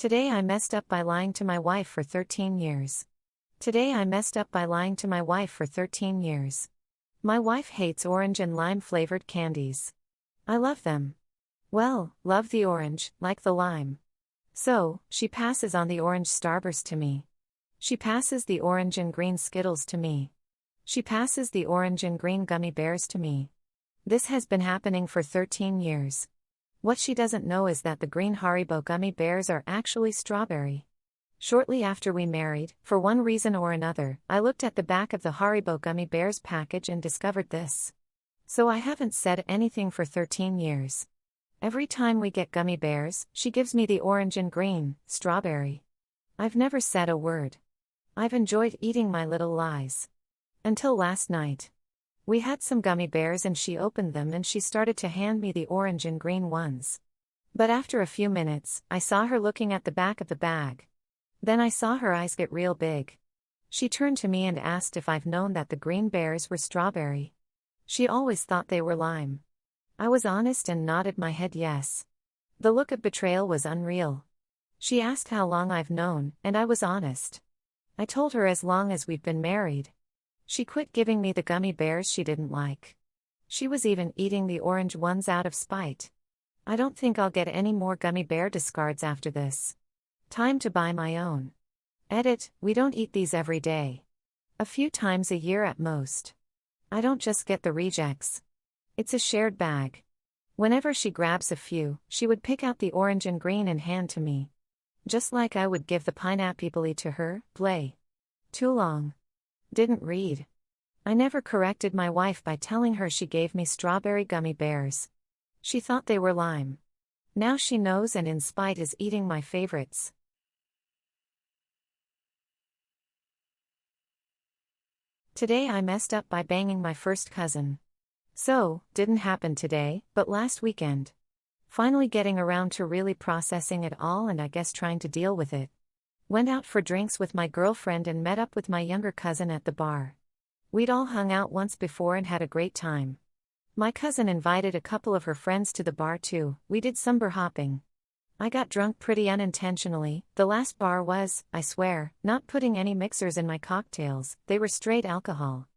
Today I messed up by lying to my wife for 13 years. Today I messed up by lying to my wife for 13 years. My wife hates orange and lime flavored candies. I love them. Well, love the orange, like the lime. So, she passes on the orange Starburst to me. She passes the orange and green Skittles to me. She passes the orange and green gummy bears to me. This has been happening for 13 years. What she doesn't know is that the green Haribo gummy bears are actually strawberry. Shortly after we married, for one reason or another, I looked at the back of the Haribo gummy bears package and discovered this. So I haven't said anything for 13 years. Every time we get gummy bears, she gives me the orange and green, strawberry. I've never said a word. I've enjoyed eating my little lies. Until last night. We had some gummy bears and she opened them and she started to hand me the orange and green ones. But after a few minutes, I saw her looking at the back of the bag. Then I saw her eyes get real big. She turned to me and asked if I've known that the green bears were strawberry. She always thought they were lime. I was honest and nodded my head yes. The look of betrayal was unreal. She asked how long I've known, and I was honest. I told her as long as we've been married. She quit giving me the gummy bears she didn't like. She was even eating the orange ones out of spite. I don't think I'll get any more gummy bear discards after this. Time to buy my own. Edit, we don't eat these every day. A few times a year at most. I don't just get the rejects. It's a shared bag. Whenever she grabs a few, she would pick out the orange and green and hand to me. Just like I would give the pineapple to her, play. Too long. Didn't read. I never corrected my wife by telling her she gave me strawberry gummy bears. She thought they were lime. Now she knows and in spite is eating my favorites. Today I messed up by banging my first cousin. So, didn't happen today, but last weekend. Finally getting around to really processing it all and I guess trying to deal with it. Went out for drinks with my girlfriend and met up with my younger cousin at the bar. We'd all hung out once before and had a great time. My cousin invited a couple of her friends to the bar too. We did some bar hopping. I got drunk pretty unintentionally. The last bar was, I swear, not putting any mixers in my cocktails, they were straight alcohol.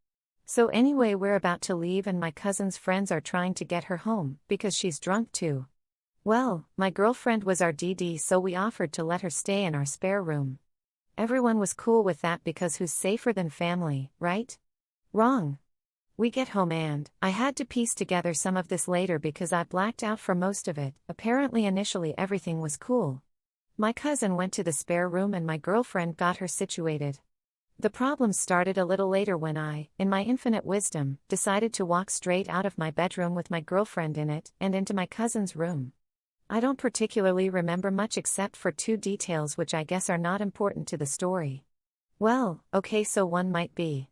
So anyway, we're about to leave and my cousin's friends are trying to get her home, because she's drunk too. Well, my girlfriend was our DD so we offered to let her stay in our spare room. Everyone was cool with that because who's safer than family, right? Wrong. We get home and, I had to piece together some of this later because I blacked out for most of it. Apparently initially everything was cool. My cousin went to the spare room and my girlfriend got her situated. The problem started a little later when I, in my infinite wisdom, decided to walk straight out of my bedroom with my girlfriend in it and into my cousin's room. I don't particularly remember much except for two details which I guess are not important to the story. Well, okay, so one might be.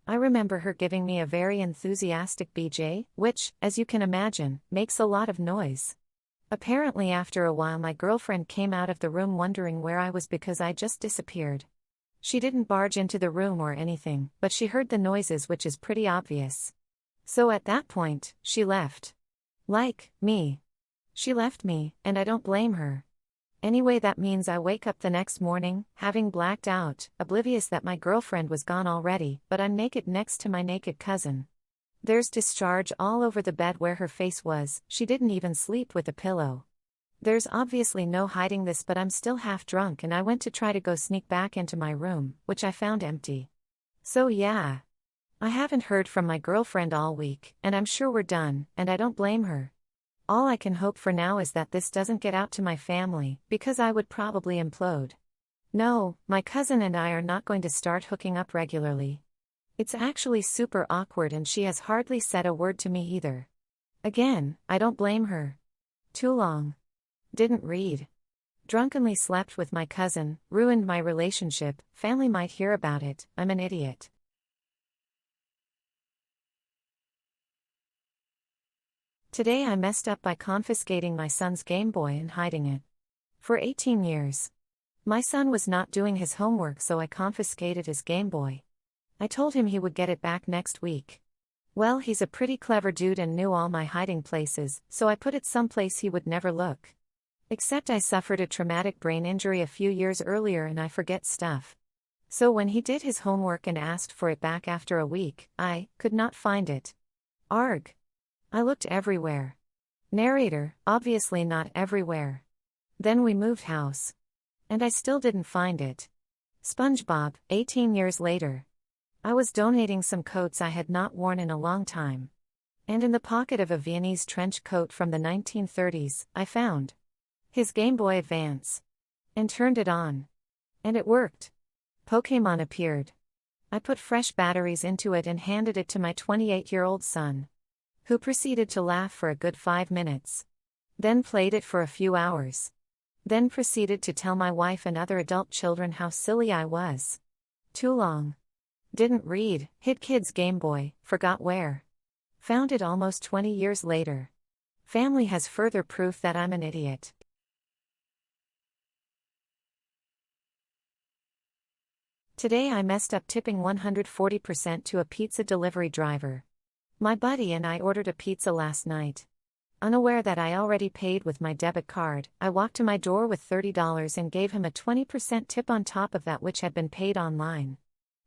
I remember her giving me a very enthusiastic BJ, which, as you can imagine, makes a lot of noise. Apparently after a while my girlfriend came out of the room wondering where I was because I just disappeared. She didn't barge into the room or anything, but she heard the noises which is pretty obvious. So at that point, she left. Like, me. She left me, and I don't blame her. Anyway, that means I wake up the next morning, having blacked out, oblivious that my girlfriend was gone already, but I'm naked next to my naked cousin. There's discharge all over the bed where her face was, she didn't even sleep with a pillow. There's obviously no hiding this, but I'm still half drunk and I went to try to go sneak back into my room, which I found empty. So yeah. I haven't heard from my girlfriend all week, and I'm sure we're done, and I don't blame her. All I can hope for now is that this doesn't get out to my family, because I would probably implode. No, my cousin and I are not going to start hooking up regularly. It's actually super awkward and she has hardly said a word to me either. Again, I don't blame her. Too long. Didn't read. Drunkenly slept with my cousin, ruined my relationship, family might hear about it, I'm an idiot. Today I messed up by confiscating my son's Gameboy and hiding it. For 18 years. My son was not doing his homework so I confiscated his Gameboy. I told him he would get it back next week. Well, he's a pretty clever dude and knew all my hiding places, so I put it someplace he would never look. Except I suffered a traumatic brain injury a few years earlier and I forget stuff. So when he did his homework and asked for it back after a week, I could not find it. Arg. I looked everywhere. Narrator, obviously not everywhere. Then we moved house. And I still didn't find it. SpongeBob, 18 years later. I was donating some coats I had not worn in a long time. And in the pocket of a Viennese trench coat from the 1930s, I found his Game Boy Advance. And turned it on. And it worked. Pokémon appeared. I put fresh batteries into it and handed it to my 28-year-old son, who proceeded to laugh for a good 5 minutes. Then played it for a few hours. Then proceeded to tell my wife and other adult children how silly I was. Too long. Didn't read, hid kid's Game Boy, forgot where. Found it almost 20 years later. Family has further proof that I'm an idiot. Today I messed up tipping 140% to a pizza delivery driver. My buddy and I ordered a pizza last night. Unaware that I already paid with my debit card, I walked to my door with $30 and gave him a 20% tip on top of that which had been paid online.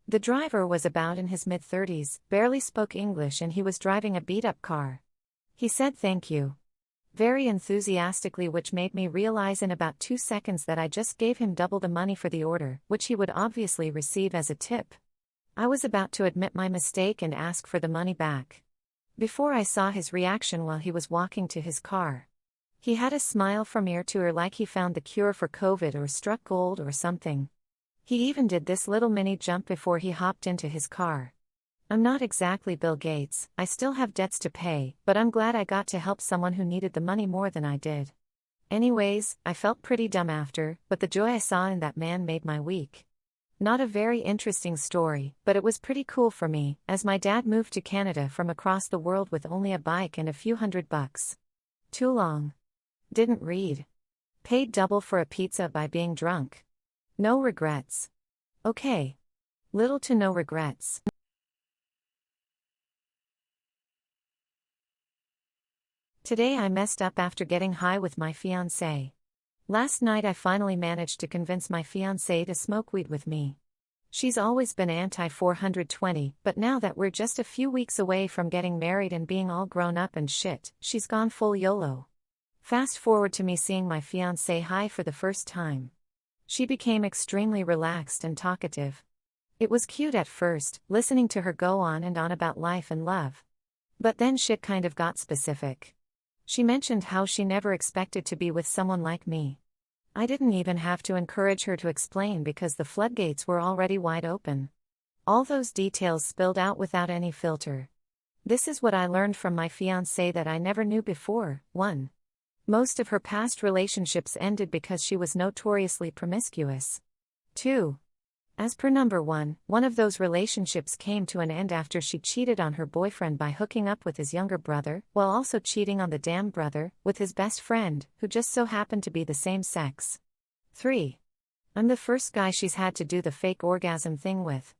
The driver was about in his mid-30s, barely spoke English and he was driving a beat-up car. He said thank you very enthusiastically, which made me realize in about 2 seconds that I just gave him double the money for the order, which he would obviously receive as a tip. I was about to admit my mistake and ask for the money back, before I saw his reaction while he was walking to his car. He had a smile from ear to ear like he found the cure for COVID or struck gold or something. He even did this little mini jump before he hopped into his car. I'm not exactly Bill Gates, I still have debts to pay, but I'm glad I got to help someone who needed the money more than I did. Anyways, I felt pretty dumb after, but the joy I saw in that man made my week. Not a very interesting story, but it was pretty cool for me, as my dad moved to Canada from across the world with only a bike and a few $100. Too long. Didn't read. Paid double for a pizza by being drunk. No regrets. Okay. Little to no regrets. Today I messed up after getting high with my fiancé. Last night I finally managed to convince my fiancé to smoke weed with me. She's always been anti-420, but now that we're just a few weeks away from getting married and being all grown up and shit, she's gone full YOLO. Fast forward to me seeing my fiancé high for the first time. She became extremely relaxed and talkative. It was cute at first, listening to her go on and on about life and love. But then shit kind of got specific. She mentioned how she never expected to be with someone like me. I didn't even have to encourage her to explain because the floodgates were already wide open. All those details spilled out without any filter. This is what I learned from my fiancé that I never knew before. 1. Most of her past relationships ended because she was notoriously promiscuous. 2. As per number 1, one of those relationships came to an end after she cheated on her boyfriend by hooking up with his younger brother, while also cheating on the damn brother, with his best friend, who just so happened to be the same sex. 3. I'm the first guy she's had to do the fake orgasm thing with.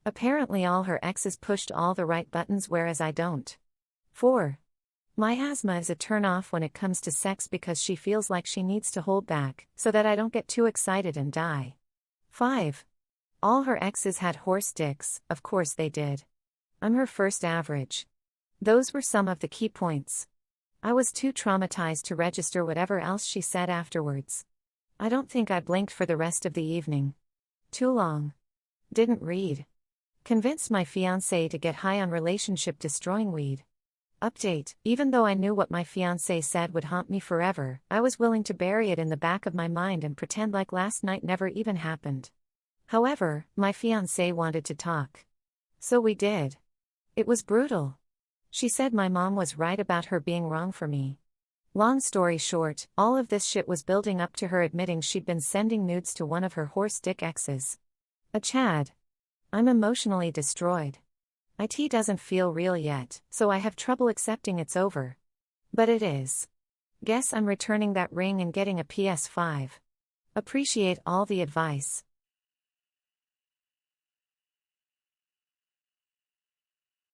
Apparently all her exes pushed all the right buttons whereas I don't. 4. My asthma is a turn-off when it comes to sex because she feels like she needs to hold back, so that I don't get too excited and die. 5. All her exes had horse dicks, of course they did. I'm her first average. Those were some of the key points. I was too traumatized to register whatever else she said afterwards. I don't think I blinked for the rest of the evening. Too long. Didn't read. Convinced my fiancé to get high on relationship-destroying weed. Update: even though I knew what my fiancé said would haunt me forever, I was willing to bury it in the back of my mind and pretend like last night never even happened. However, my fiancé wanted to talk. So we did. It was brutal. She said my mom was right about her being wrong for me. Long story short, all of this shit was building up to her admitting she'd been sending nudes to one of her horse dick exes. A Chad. I'm emotionally destroyed. It doesn't feel real yet, so I have trouble accepting it's over. But it is. Guess I'm returning that ring and getting a PS5. Appreciate all the advice.